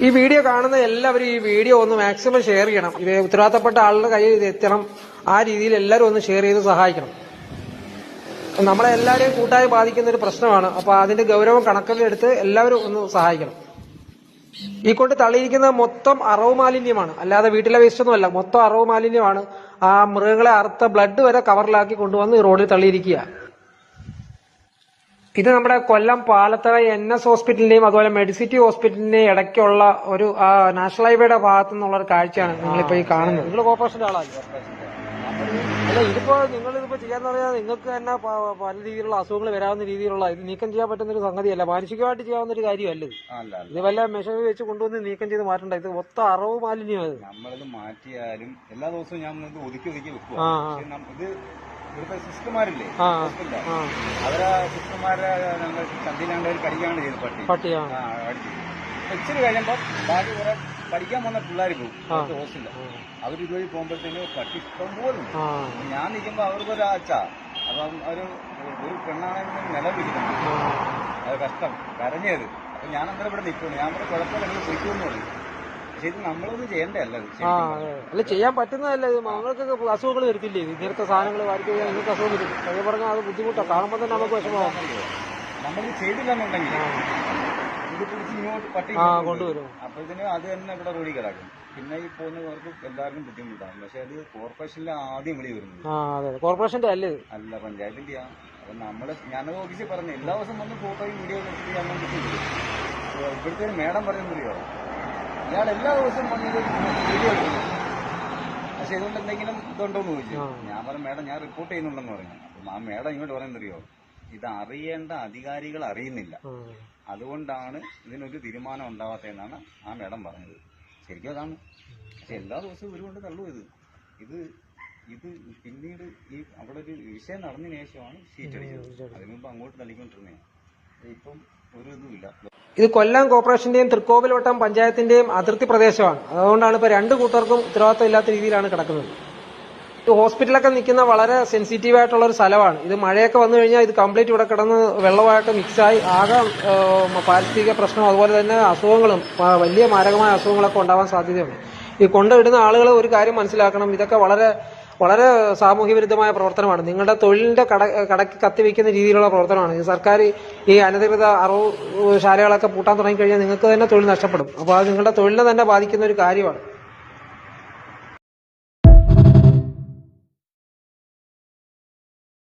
ഈ വീഡിയോ കാണുന്ന എല്ലാവരും ഈ വീഡിയോ ഒന്ന് മാക്സിമം ഷെയർ ചെയ്യണം. ഇത് ഉത്തരവാദിത്തപ്പെട്ട ആളുടെ കയ്യിൽ ഇത് എത്തണം. ആ രീതിയിൽ എല്ലാവരും ഒന്ന് ഷെയർ ചെയ്ത് സഹായിക്കണം. നമ്മളെ എല്ലാവരെയും കൂട്ടായി ബാധിക്കുന്ന ഒരു പ്രശ്നമാണ്. അപ്പൊ അതിന്റെ ഗൗരവം കണക്കിലെടുത്ത് എല്ലാവരും ഒന്ന് സഹായിക്കണം. ഈ കൊണ്ട് തള്ളിയിരിക്കുന്നത് മൊത്തം അറവ് മാലിന്യമാണ്, അല്ലാതെ വീട്ടിലെ വേസ്റ്റ് ഒന്നുമല്ല. മൊത്തം അറവ് മാലിന്യമാണ്. ആ മൃഗങ്ങളെ അറുത്ത ബ്ലഡ് വരെ കവറിലാക്കി കൊണ്ടുവന്ന് റോഡിൽ തള്ളിയിരിക്കുക. ഇത് നമ്മുടെ കൊല്ലം പാലത്തറ NS ഹോസ്പിറ്റലിന്റെയും അതുപോലെ മെഡിസിറ്റി ഹോസ്പിറ്റലിന്റെയും ഇടയ്ക്കുള്ള ഒരു നാഷണൽ ഹൈവേയുടെ ഭാഗത്തു നിന്നുള്ള ഒരു കാഴ്ചയാണ് നിങ്ങളിപ്പോ ഈ കാണുന്നത്. നിങ്ങൾ കോർപ്പറേഷന്റെ ആളാണ്. അല്ല, ഇതിപ്പോ നിങ്ങളിതിപ്പോ ചെയ്യാന്ന് പറഞ്ഞാൽ നിങ്ങൾക്ക് തന്നെ പല രീതിയിലുള്ള അസുഖങ്ങൾ വരാവുന്ന രീതിയിലുള്ള ഇത് നീക്കം ചെയ്യാൻ പറ്റുന്ന ഒരു സംഗതിയല്ല, മാനസികമായിട്ട് ചെയ്യാവുന്ന ഒരു കാര്യമല്ല ഇത്. ഇത് വല്ല മെഷീൻ വെച്ച് കൊണ്ടുവന്ന് നീക്കം ചെയ്ത് മാറ്റണ്ട. ഇത് മൊത്തം അറവ് മാലിന്യം. നമ്മളിത് മാറ്റിയാലും എല്ലാ ദിവസവും ഞാൻ ഒതുക്കി വെക്കുക. ഇത് ഇവിടുത്തെ സിസ്റ്റർമാരില്ലേ, അവരെ സിസ്റ്റർമാരെ ഞങ്ങൾ ചന്തിലാണ്ട് കടിക്കാണ്ട് ചെയ്തു പട്ടി അടിച്ചു. ഇച്ചിരി കഴിയുമ്പോൾ ബാക്കി കുറെ പഠിക്കാൻ വന്ന പിള്ളേർ പോകും ഹോസ്റ്റലില്ല. അവർ ഇതുവഴി പോകുമ്പോഴത്തേന് പട്ടി ഇഷ്ടം പോലും. ഞാൻ നിൽക്കുമ്പോ അവർക്കൊരു അച്ഛ അപ്പം ഒരു പെണ്ണാണെങ്കിൽ നിലവിളിക്കണം. അത് കഷ്ടം കരഞ്ഞത്. അപ്പൊ ഞാൻ അന്നേരം ഇവിടെ നിൽക്കുന്നു. ഞാൻ ഇവിടെ കുഴപ്പമില്ല, നിങ്ങൾ പൊയ്ക്കുമെന്ന് പറയും. പക്ഷെ ഇത് നമ്മളൊന്നും ചെയ്യണ്ടല്ല. അല്ല, ചെയ്യാൻ പറ്റുന്നതല്ല. ഇത് ഞങ്ങൾക്കൊക്കെ അസുഖങ്ങൾ വരത്തില്ലേ ഇങ്ങനത്തെ സാധനങ്ങൾ വാരിച്ചു കഴിഞ്ഞാൽ നിങ്ങൾക്ക് അസുഖം വരും. അതേ പറഞ്ഞാൽ അത് ബുദ്ധിമുട്ടാണ്. കാണുമ്പോൾ തന്നെ നമുക്ക് വിഷമമാകും. നമ്മൾ ചെയ്തില്ലെന്നുണ്ടെങ്കിൽ ഇത് പിടിച്ച് ഇങ്ങോട്ട് പട്ടി കൊണ്ടുവരും. അപ്പോഴത്തേന് അത് തന്നെ ഇവിടെ റോഡിൽ കിടക്കും. പിന്നെ ഈ പോകുന്നവർക്ക് എല്ലാവർക്കും ബുദ്ധിമുട്ടാണ്. പക്ഷെ അത് കോർപ്പറേഷനിലെ ആദ്യം വിളി വരുന്നത്. കോർപ്പറേഷന്റെ അല്ല പഞ്ചായത്തിന്റെയാ. അപ്പൊ നമ്മള് ഞാനത് ഓഫീസിൽ പറഞ്ഞു എല്ലാ ദിവസം വന്ന് ഫോട്ടോയും വീഡിയോ ചെയ്യാൻ വേണ്ടിട്ട്. ഇവിടുത്തെ മേഡം പറയുന്നറിയോ, ഇയാൾ എല്ലാ ദിവസവും വന്നത് വീഡിയോ എടുക്കുന്നു. പക്ഷെ ഇതുകൊണ്ട് എന്തെങ്കിലും ഇതുണ്ടോന്ന് ചോദിച്ചു. ഞാൻ പറഞ്ഞു മേഡം ഞാൻ റിപ്പോർട്ട് ചെയ്യുന്നുണ്ടെന്ന് പറഞ്ഞു. അപ്പൊ ആ മേഡം ഇങ്ങോട്ട് പറയുന്നറിയോ, ഇത് അറിയേണ്ട അധികാരികൾ അറിയുന്നില്ല, അതുകൊണ്ടാണ് ഇതിനൊരു തീരുമാനം ഉണ്ടാവാത്തതെന്നാണ് ആ മേഡം പറഞ്ഞത്. ശരിക്കും അതാണ്. പക്ഷെ എല്ലാ ദിവസവും ഇവരുകൊണ്ട് തള്ളു ഇത് പിന്നീട് ഈ അവിടെ ഒരു വിഷയം നടന്നതിന് ശേഷമാണ് ഷീറ്റ് അടിച്ചത്. അതിനു മുമ്പ് അങ്ങോട്ട് തള്ളിക്കൊണ്ടിരുന്നേ. ഇപ്പം ഒരു ഇതുമില്ല. ഇത് കൊല്ലം കോർപ്പറേഷന്റെയും തൃക്കോവിൽവട്ടം പഞ്ചായത്തിന്റെയും അതിർത്തി പ്രദേശമാണ്. അതുകൊണ്ടാണ് ഇപ്പൊ രണ്ടു കൂട്ടർക്കും ഉത്തരവാദിത്തം ഇല്ലാത്ത രീതിയിലാണ് കിടക്കുന്നത്. ഹോസ്പിറ്റലൊക്കെ നിൽക്കുന്ന വളരെ സെൻസിറ്റീവ് ആയിട്ടുള്ള ഒരു സ്ഥലമാണ്. ഇത് മഴയൊക്കെ വന്നു കഴിഞ്ഞാൽ ഇത് കംപ്ലീറ്റ് ഇവിടെ കിടന്ന് വെള്ളമായിട്ട് മിക്സായി ആകെ പാരിസ്ഥിതിക പ്രശ്നം അതുപോലെ തന്നെ അസുഖങ്ങളും വലിയ മാരകമായ അസുഖങ്ങളൊക്കെ ഉണ്ടാവാൻ സാധ്യതയുണ്ട്. ഈ കൊണ്ടിടുന്ന ആളുകൾ ഒരു കാര്യം മനസ്സിലാക്കണം, ഇതൊക്കെ വളരെ വളരെ സാമൂഹ്യ വിരുദ്ധമായ പ്രവർത്തനമാണ്. നിങ്ങളുടെ തൊഴിലിന്റെ കടക്ക് കത്തിവെക്കുന്ന രീതിയിലുള്ള പ്രവർത്തനമാണ്. ഈ സർക്കാർ ഈ അനധികൃത അറവ് ശാലകളൊക്കെ പൂട്ടാൻ തുടങ്ങിക്കഴിഞ്ഞാൽ നിങ്ങൾക്ക് തന്നെ തൊഴിൽ നഷ്ടപ്പെടും. അപ്പോൾ അത് നിങ്ങളുടെ തൊഴിലിനെ തന്നെ ബാധിക്കുന്ന ഒരു കാര്യമാണ്.